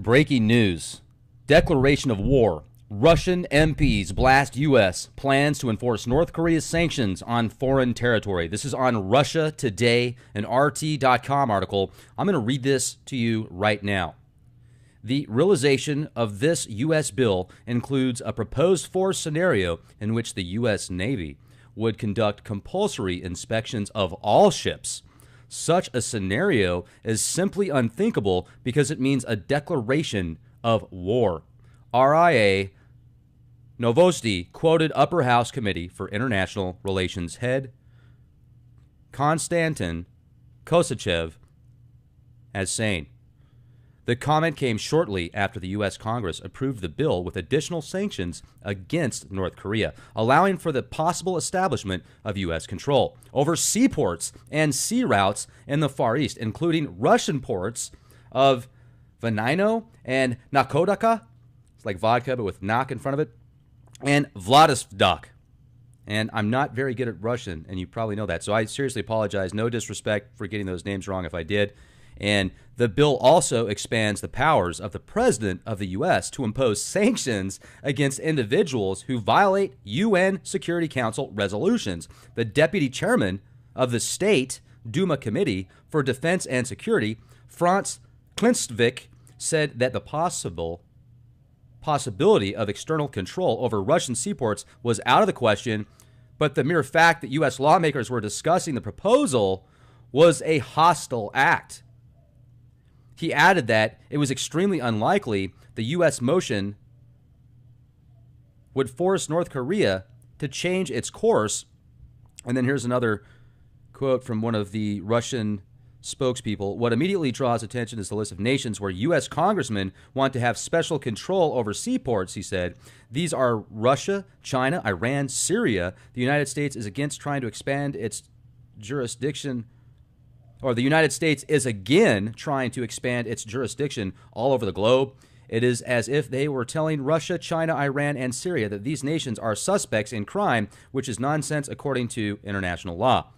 Breaking news. Declaration of war. Russian MPs blast U.S. plans to enforce North Korea's sanctions on foreign territory. This is on Russia Today, an RT.com article. I'm going to read this to you right now. The realization of this U.S. bill includes a proposed force scenario in which the U.S. Navy would conduct compulsory inspections of all ships. Such a scenario is simply unthinkable because it means a declaration of war. RIA Novosti quoted Upper House Committee for International Relations head Konstantin Kosachev as saying, the comment came shortly after the U.S. Congress approved the bill with additional sanctions against North Korea, allowing for the possible establishment of U.S. control over seaports and sea routes in the Far East, including Russian ports of Vanino and Nakodaka. It's like vodka, but with Nak in front of it. And Vladivostok. And I'm not very good at Russian, and you probably know that. So I seriously apologize. No disrespect for getting those names wrong if I did. And the bill also expands the powers of the president of the U.S. to impose sanctions against individuals who violate UN Security Council resolutions. The deputy chairman of the State Duma Committee for Defense and Security, Franz Klintsvik, said that the possibility of external control over Russian seaports was out of the question, but the mere fact that U.S. lawmakers were discussing the proposal was a hostile act. He added that it was extremely unlikely the U.S. motion would force North Korea to change its course. And then here's another quote from one of the Russian spokespeople. What immediately draws attention is the list of nations where U.S. congressmen want to have special control over seaports, he said. These are Russia, China, Iran, Syria. The United States is against trying to expand its jurisdiction, or the United States is again trying to expand its jurisdiction all over the globe. It is as if they were telling Russia, China, Iran, and Syria that these nations are suspects in crime, which is nonsense according to international law.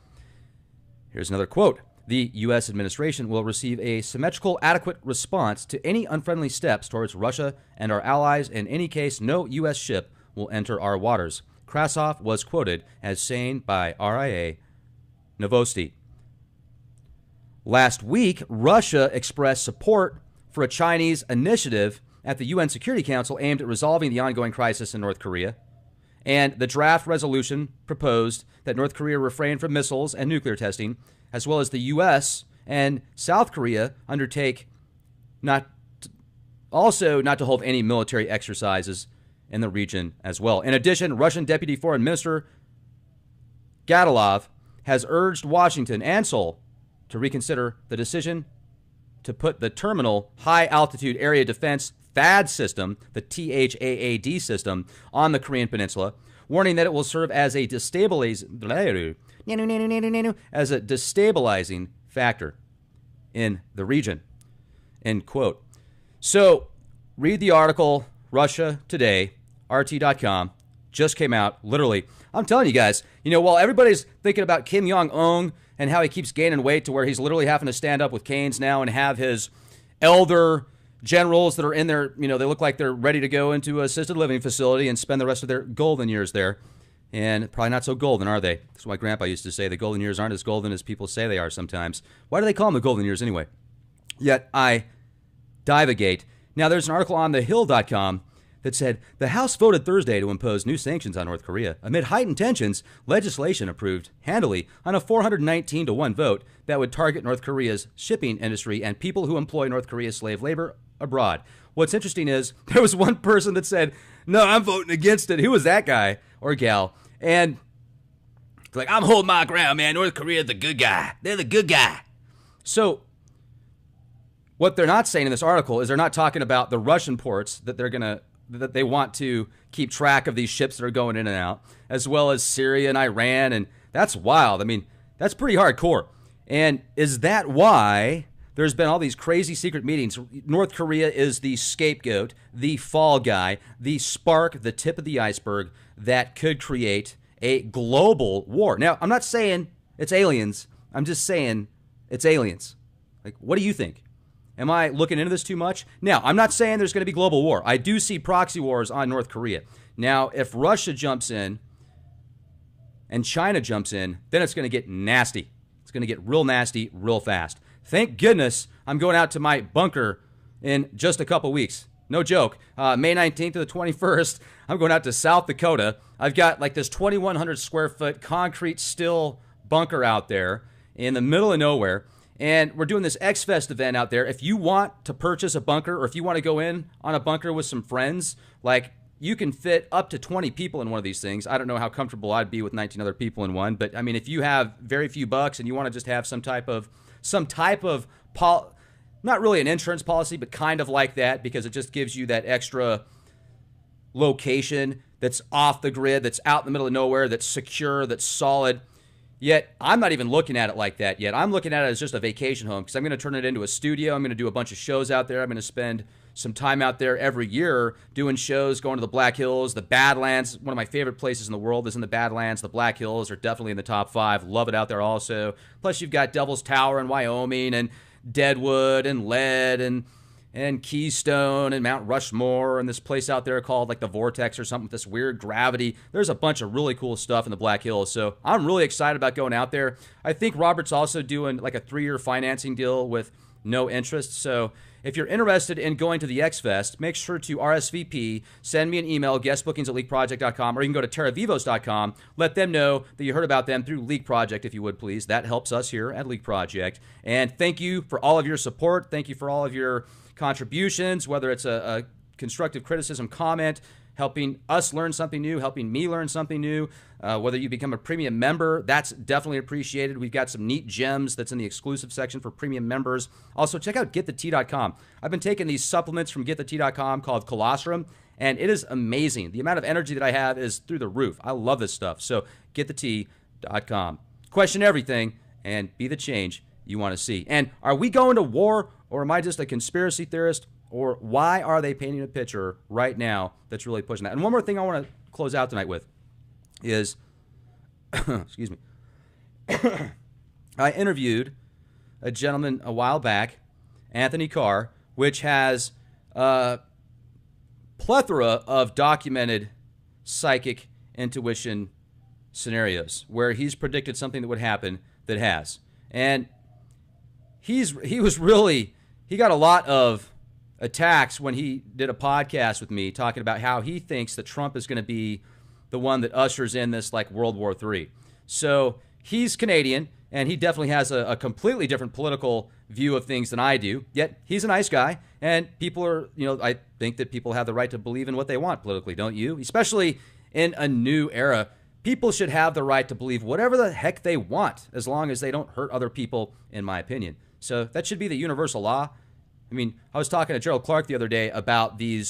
Here's another quote. The U.S. administration will receive a symmetrical, adequate response to any unfriendly steps towards Russia and our allies. In any case, no U.S. ship will enter our waters. Krasov was quoted as saying by RIA Novosti. Last week, Russia expressed support for a Chinese initiative at the UN Security Council aimed at resolving the ongoing crisis in North Korea. And the draft resolution proposed that North Korea refrain from missiles and nuclear testing, as well as the U.S. and South Korea undertake not to hold any military exercises in the region as well. In addition, Russian Deputy Foreign Minister Gadilov has urged Washington and Seoul to reconsider the decision to put the Terminal High Altitude Area Defense THAAD system, the THAAD system, on the Korean Peninsula, warning that it will serve as a destabilizing factor in the region. End quote. So read the article, Russia Today, RT.com, just came out, literally. I'm telling you guys, while everybody's thinking about Kim Jong-un and how he keeps gaining weight to where he's literally having to stand up with canes now and have his elder generals that are in there, they look like they're ready to go into an assisted living facility and spend the rest of their golden years there. And probably not so golden, are they? That's what my grandpa used to say. The golden years aren't as golden as people say they are sometimes. Why do they call them the golden years anyway? Yet I divagate. Now, there's an article on thehill.com that said the House voted Thursday to impose new sanctions on North Korea. Amid heightened tensions, legislation approved handily on a 419-1 vote that would target North Korea's shipping industry and people who employ North Korea's slave labor abroad. What's interesting is there was one person that said, no, I'm voting against it. Who was that guy or gal? And it's like, I'm holding my ground, man. North Korea's the good guy. They're the good guy. So what they're not saying in this article is they're not talking about the Russian ports that they want to keep track of these ships that are going in and out, as well as Syria and Iran. And that's wild. I mean, that's pretty hardcore. And is that why there's been all these crazy secret meetings? North Korea is the scapegoat, the fall guy, the spark, the tip of the iceberg that could create a global war. Now, I'm not saying it's aliens. I'm just saying it's aliens. Like, what do you think? Am I looking into this too much? Now, I'm not saying there's going to be global war. I do see proxy wars on North Korea. Now, if Russia jumps in and China jumps in, then it's going to get nasty. It's going to get real nasty real fast. Thank goodness I'm going out to my bunker in just a couple weeks. No joke. May 19th to the 21st, I'm going out to South Dakota. I've got like this 2,100 square foot concrete steel bunker out there in the middle of nowhere. And we're doing this X-Fest event out there. If you want to purchase a bunker, or if you want to go in on a bunker with some friends, like, you can fit up to 20 people in one of these things. I don't know how comfortable I'd be with 19 other people in one, but I mean, if you have very few bucks and you want to just have some type of not really an insurance policy, but kind of like that, because it just gives you that extra location that's off the grid, that's out in the middle of nowhere, that's secure, that's solid. Yet, I'm not even looking at it like that yet. I'm looking at it as just a vacation home, because I'm going to turn it into a studio. I'm going to do a bunch of shows out there. I'm going to spend some time out there every year doing shows, going to the Black Hills, the Badlands. One of my favorite places in the world is in the Badlands. The Black Hills are definitely in the top 5. Love it out there also. Plus, you've got Devil's Tower in Wyoming, and Deadwood, and Lead, and Keystone, and Mount Rushmore, and this place out there called like the Vortex or something with this weird gravity. There's a bunch of really cool stuff in the Black Hills, so I'm really excited about going out there. I think Robert's also doing like a 3-year financing deal with no interest, so if you're interested in going to the X-Fest, make sure to RSVP, send me an email, guestbookings@leakproject.com, or you can go to terravivos.com. Let them know that you heard about them through Leak Project, if you would, please. That helps us here at Leak Project. And thank you for all of your support. Thank you for all of your contributions, whether it's a constructive criticism, comment, helping us learn something new, helping me learn something new. Whether you become a premium member, that's definitely appreciated. We've got some neat gems that's in the exclusive section for premium members. Also, check out getthetea.com. I've been taking these supplements from getthetea.com called Colostrum, and it is amazing. The amount of energy that I have is through the roof. I love this stuff. So getthetea.com. Question everything and be the change you want to see. And are we going to war, or am I just a conspiracy theorist? Or why are they painting a picture right now that's really pushing that? And one more thing I want to close out tonight with is, excuse me, I interviewed a gentleman a while back, Anthony Carr, which has a plethora of documented psychic intuition scenarios where he's predicted something that would happen that has. And he got a lot of attacks when he did a podcast with me talking about how he thinks that Trump is going to be the one that ushers in this like World War III. So he's Canadian, and he definitely has a completely different political view of things than I do. Yet he's a nice guy, and people are, I think that people have the right to believe in what they want politically, don't you? Especially in a new era. People should have the right to believe whatever the heck they want, as long as they don't hurt other people, in my opinion. So that should be the universal law. I mean, I was talking to Gerald Clark the other day about the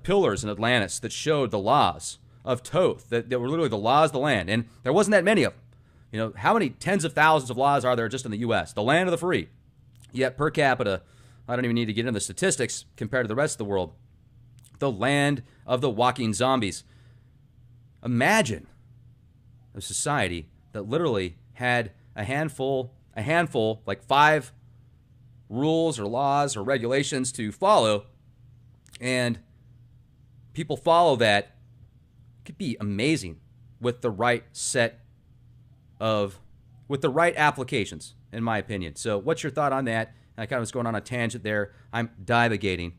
pillars in Atlantis that showed the laws of Thoth, that were literally the laws of the land. And there wasn't that many of them. How many tens of thousands of laws are there just in the U.S., the land of the free? Yet per capita, I don't even need to get into the statistics compared to the rest of the world, the land of the walking zombies. Imagine a society that literally had a handful, like 5 rules or laws or regulations to follow, and people follow that. It could be amazing with the right applications, in my opinion. So what's your thought on that? I kind of was going on a tangent there. I'm divagating.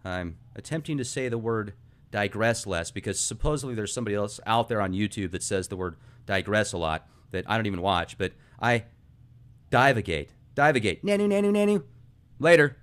I'm attempting to say the word digress less, because supposedly there's somebody else out there on YouTube that says the word digress a lot that I don't even watch, but I divagate. Nanu. Later.